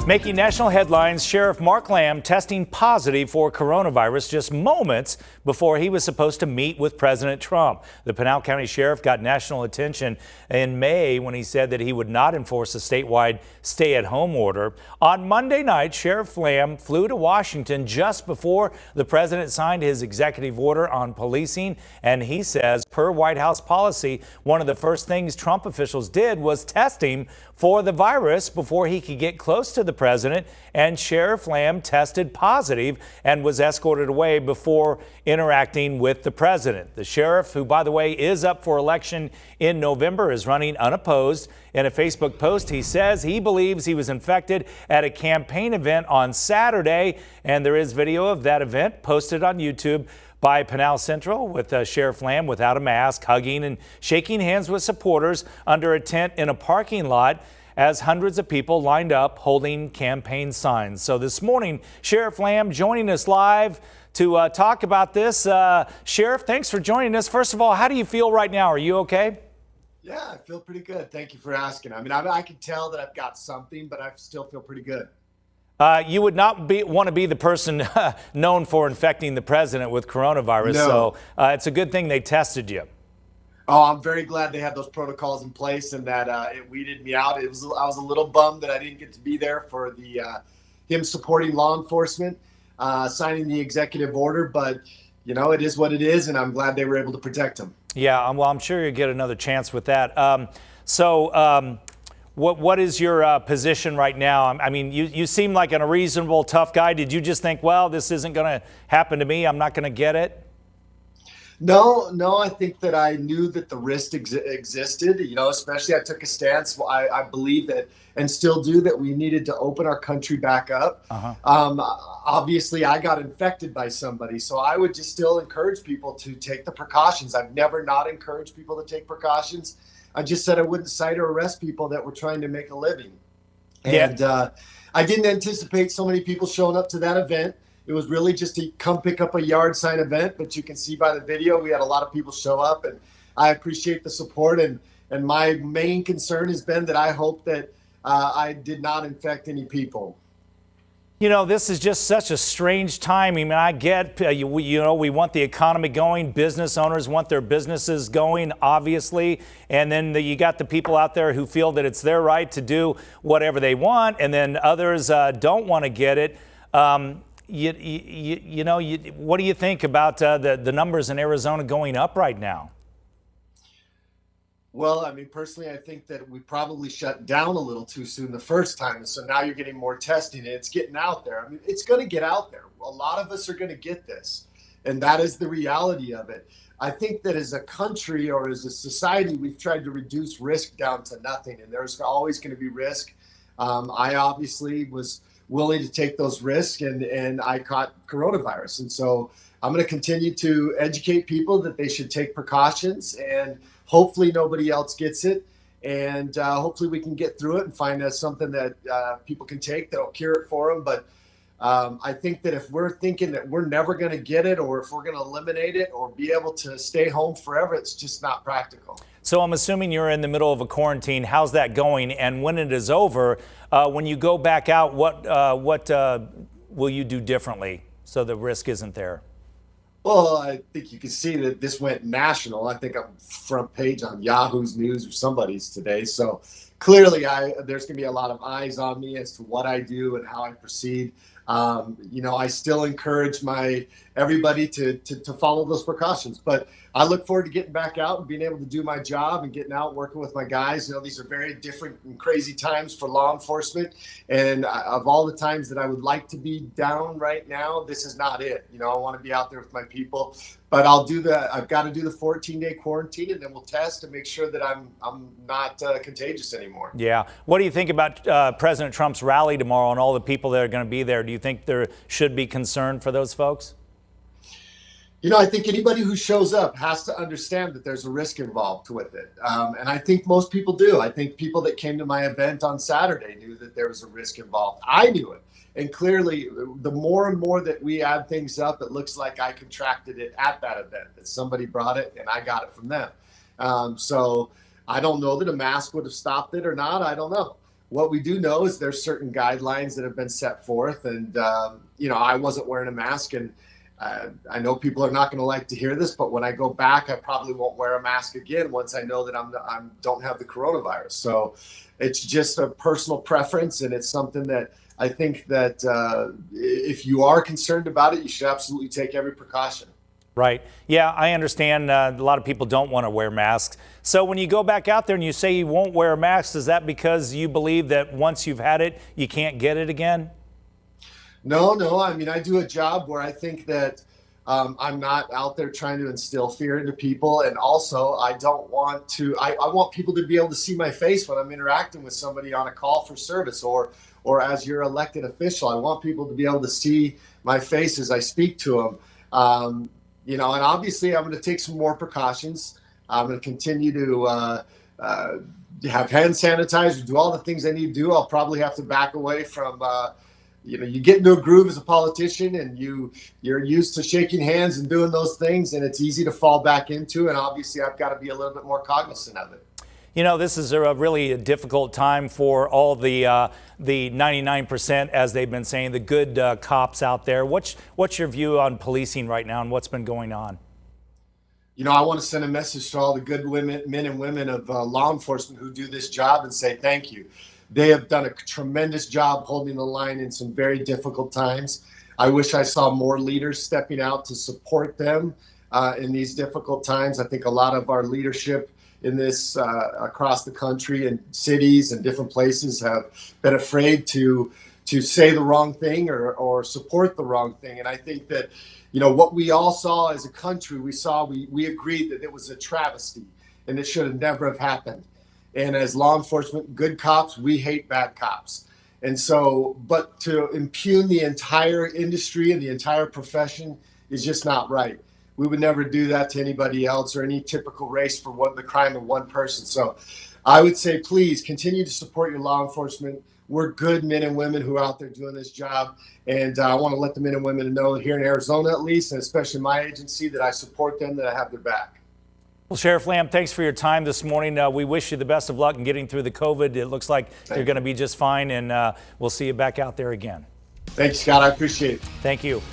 Making national headlines, Sheriff Mark Lamb testing positive for coronavirus just moments before he was supposed to meet with President Trump. The Pinal County Sheriff got national attention in May when he said that he would not enforce a statewide stay-at-home order. On Monday night, Sheriff Lamb flew to Washington just before the president signed his executive order on policing, and he says, per White House policy, one of the first things Trump officials did was test him for the virus before he could get close to the president, and Sheriff Lamb tested positive and was escorted away before interacting with the president. The sheriff, who by the way is up for election in November, is running unopposed. In a Facebook post, he says he believes he was infected at a campaign event on Saturday, and there is video of that event posted on YouTube by Pinal Central with Sheriff Lamb without a mask, hugging and shaking hands with supporters under a tent in a parking lot as hundreds of people lined up holding campaign signs. So this morning, Sheriff Lamb joining us live to talk about this. Sheriff, thanks for joining us. First of all, how do you feel right now? Are you okay? Yeah, I feel pretty good. Thank you for asking. I mean, I can tell that I've got something, but I still feel pretty good. You would not want to be the person known for infecting the president with coronavirus, No. so it's a good thing they tested you. Oh, I'm very glad they had those protocols in place and that it weeded me out. I was a little bummed that I didn't get to be there for the him supporting law enforcement, signing the executive order, but you know, it is what it is, and I'm glad they were able to protect him. Yeah, well, I'm sure you'll get another chance with that. What is your position right now? I mean, you seem like a reasonable, tough guy. Did you just think, well, this isn't going to happen to me, I'm not going to get it? No, I think that I knew that the risk existed, you know, especially I took a stance. I believe that, and still do, that we needed to open our country back up. Obviously, I got infected by somebody, so I would just still encourage people to take the precautions. I've never not encouraged people to take precautions. I just said I wouldn't cite or arrest people that were trying to make a living. And I didn't anticipate so many people showing up to that event. It was really just to come pick up a yard sign event, but you can see by the video, we had a lot of people show up, and I appreciate the support. And my main concern has been that I hope that I did not infect any people. You know, this is just such a strange time. I mean, I get, you know, we want the economy going. Business owners want their businesses going, obviously. And then you got the people out there who feel that it's their right to do whatever they want. And then others don't want to get it. What do you think about the numbers in Arizona going up right now? Well, I mean, personally, I think that we probably shut down a little too soon the first time. And so now you're getting more testing and it's getting out there. I mean, it's going to get out there. A lot of us are going to get this. And that is the reality of it. I think that as a country or as a society, we've tried to reduce risk down to nothing. And there's always going to be risk. I obviously was willing to take those risks, and I caught coronavirus. And so I'm going to continue to educate people that they should take precautions, and hopefully nobody else gets it. And hopefully we can get through it and find something that people can take that'll cure it for them. But I think that if we're thinking that we're never going to get it, or if we're going to eliminate it or be able to stay home forever, it's just not practical. So I'm assuming you're in the middle of a quarantine. How's that going? And when it is over, when you go back out, what will you do differently so the risk isn't there? Well, I think you can see that this went national. I think I'm front page on Yahoo's News or somebody's today. So clearly there's going to be a lot of eyes on me as to what I do and how I proceed. You know, I still encourage everybody to follow those precautions, but I look forward to getting back out and being able to do my job and getting out working with my guys. You know, these are very different and crazy times for law enforcement. And of all the times that I would like to be down right now, this is not it. You know, I want to be out there with my people, but I've got to do the 14-day quarantine, and then we'll test and make sure that I'm not contagious anymore. Yeah. What do you think about President Trump's rally tomorrow and all the people that are going to be there? Do you think there should be concern for those folks? You know, I think anybody who shows up has to understand that there's a risk involved with it. And I think most people do. I think people that came to my event on Saturday knew that there was a risk involved. I knew it. And clearly, the more and more that we add things up, it looks like I contracted it at that event, that somebody brought it and I got it from them. So I don't know that a mask would have stopped it or not. I don't know. what we do know is there's certain guidelines that have been set forth, and I wasn't wearing a mask, and I know people are not going to like to hear this, but when I go back, I probably won't wear a mask again once I know that I don't have the coronavirus. So it's just a personal preference, and it's something that I think that if you are concerned about it, you should absolutely take every precaution. Right. Yeah, I understand a lot of people don't want to wear masks. So when you go back out there and you say you won't wear a mask, is that because you believe that once you've had it, you can't get it again? No. I mean, I do a job where I think that I'm not out there trying to instill fear into people. And also, I don't want to, I want people to be able to see my face when I'm interacting with somebody on a call for service or as your elected official. I want people to be able to see my face as I speak to them. And obviously I'm going to take some more precautions. I'm going to continue to have hand sanitizer, do all the things I need to do. I'll probably have to back away from, you get into a groove as a politician and you're used to shaking hands and doing those things, and it's easy to fall back into. And obviously I've got to be a little bit more cognizant of it. This is a really difficult time for all the 99%, as they've been saying, the good cops out there. What's your view on policing right now and what's been going on? I want to send a message to all the good men and women of law enforcement who do this job and say thank you. They have done a tremendous job holding the line in some very difficult times. I wish I saw more leaders stepping out to support them in these difficult times. I think a lot of our leadership in this across the country and cities and different places have been afraid to say the wrong thing or support the wrong thing. And I think that, what we all saw as a country, we agreed that it was a travesty and it should have never have happened. And as law enforcement, good cops, we hate bad cops. And so, but to impugn the entire industry and the entire profession is just not right. We would never do that to anybody else or any typical race for the crime of one person. So I would say, please continue to support your law enforcement. We're good men and women who are out there doing this job. And I want to let the men and women know here in Arizona, at least, and especially my agency, that I support them, that I have their back. Well, Sheriff Lamb, thanks for your time this morning. We wish you the best of luck in getting through the COVID. It looks like you're going to be just fine, and we'll see you back out there again. Thanks, Scott. I appreciate it. Thank you.